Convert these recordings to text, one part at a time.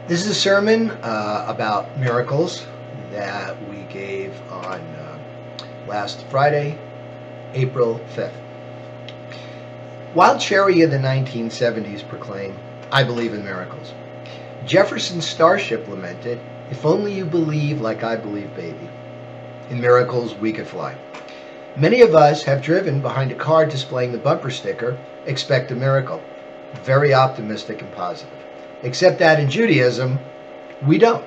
This is a sermon about miracles that we gave on last Friday, April 5th. Wild Cherry in the 1970s proclaimed, "I believe in miracles." Jefferson's Starship lamented, "If only you believe like I believe, baby. In miracles, we could fly." Many of us have driven behind a car displaying the bumper sticker, "Expect a miracle." Very optimistic and positive. Except that in Judaism, we don't.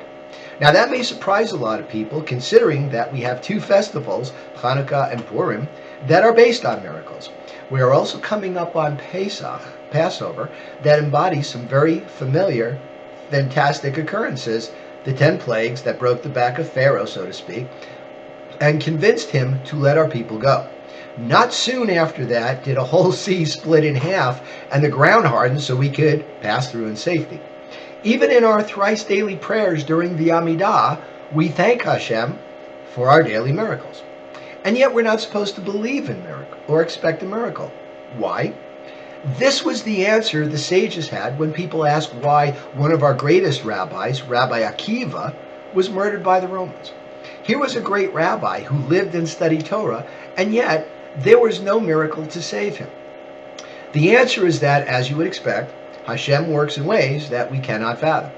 Now that may surprise a lot of people considering that we have two festivals, Hanukkah and Purim, that are based on miracles. We are also coming up on Pesach, Passover, that embodies some very familiar, fantastic occurrences, the 10 plagues that broke the back of Pharaoh, so to speak, and convinced him to let our people go. Not soon after that did a whole sea split in half and the ground hardened so we could pass through in safety. Even in our thrice daily prayers during the Amidah, we thank Hashem for our daily miracles. And yet we're not supposed to believe in miracle or expect a miracle. Why? This was the answer the sages had when people asked why one of our greatest rabbis, Rabbi Akiva, was murdered by the Romans. Here was a great rabbi who lived and studied Torah, and yet there was no miracle to save him. The answer is that, as you would expect, Hashem works in ways that we cannot fathom.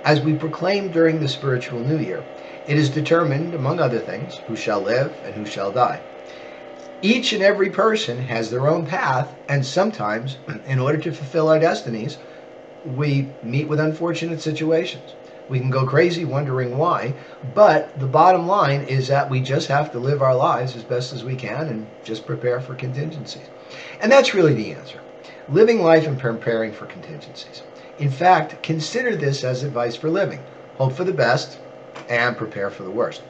As we proclaimed during the spiritual new year, it is determined, among other things, who shall live and who shall die. Each and every person has their own path, and sometimes, in order to fulfill our destinies, we meet with unfortunate situations. We can go crazy wondering why, but the bottom line is that we just have to live our lives as best as we can and just prepare for contingencies. And that's really the answer. Living life and preparing for contingencies. In fact, consider this as advice for living. Hope for the best and prepare for the worst.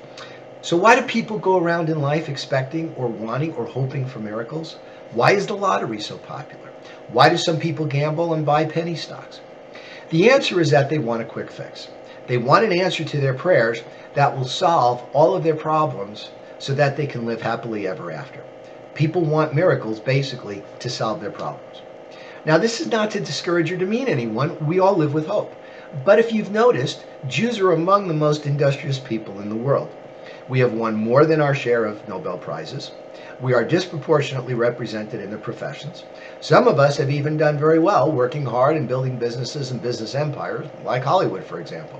So why do people go around in life expecting or wanting or hoping for miracles? Why is the lottery so popular? Why do some people gamble and buy penny stocks? The answer is that they want a quick fix. They want an answer to their prayers that will solve all of their problems so that they can live happily ever after. People want miracles, basically, to solve their problems. Now, this is not to discourage or demean anyone. We all live with hope. But if you've noticed, Jews are among the most industrious people in the world. We have won more than our share of Nobel Prizes. We are disproportionately represented in the professions. Some of us have even done very well, working hard and building businesses and business empires, like Hollywood, for example.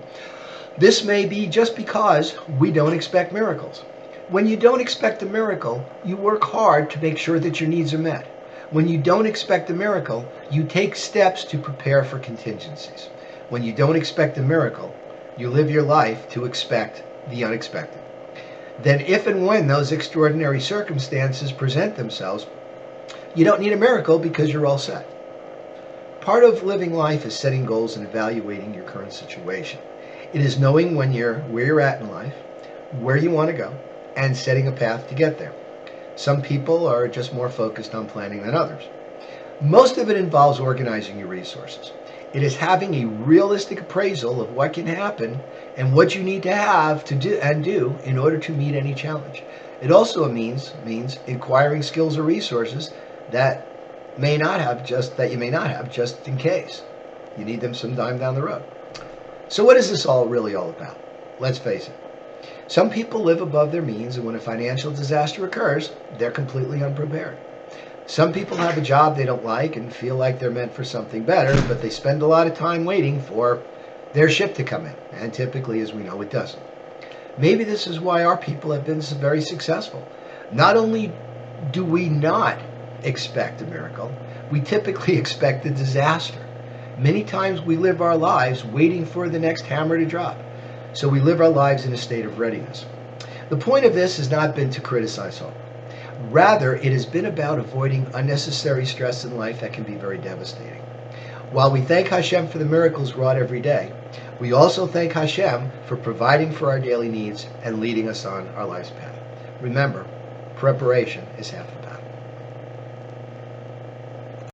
This may be just because we don't expect miracles. When you don't expect a miracle, you work hard to make sure that your needs are met. When you don't expect a miracle, you take steps to prepare for contingencies. When you don't expect a miracle, you live your life to expect the unexpected. Then if and when those extraordinary circumstances present themselves, you don't need a miracle because you're all set. Part of living life is setting goals and evaluating your current situation. It is knowing where you're at in life, where you want to go, and setting a path to get there. Some people are just more focused on planning than others. Most of it involves organizing your resources. It is having a realistic appraisal of what can happen and what you need to have to do in order to meet any challenge. It also means acquiring skills or resources that you may not have just in case you need them sometime down the road. So what is this really all about? Let's face it. Some people live above their means, and when a financial disaster occurs, they're completely unprepared. Some people have a job they don't like and feel like they're meant for something better, but they spend a lot of time waiting for their ship to come in, and typically, as we know, it doesn't. Maybe this is why our people have been very successful. Not only do we not expect a miracle, we typically expect a disaster. Many times we live our lives waiting for the next hammer to drop. So we live our lives in a state of readiness. The point of this has not been to criticize hope. Rather, it has been about avoiding unnecessary stress in life that can be very devastating. While we thank Hashem for the miracles wrought every day, we also thank Hashem for providing for our daily needs and leading us on our life's path. Remember, preparation is half the battle.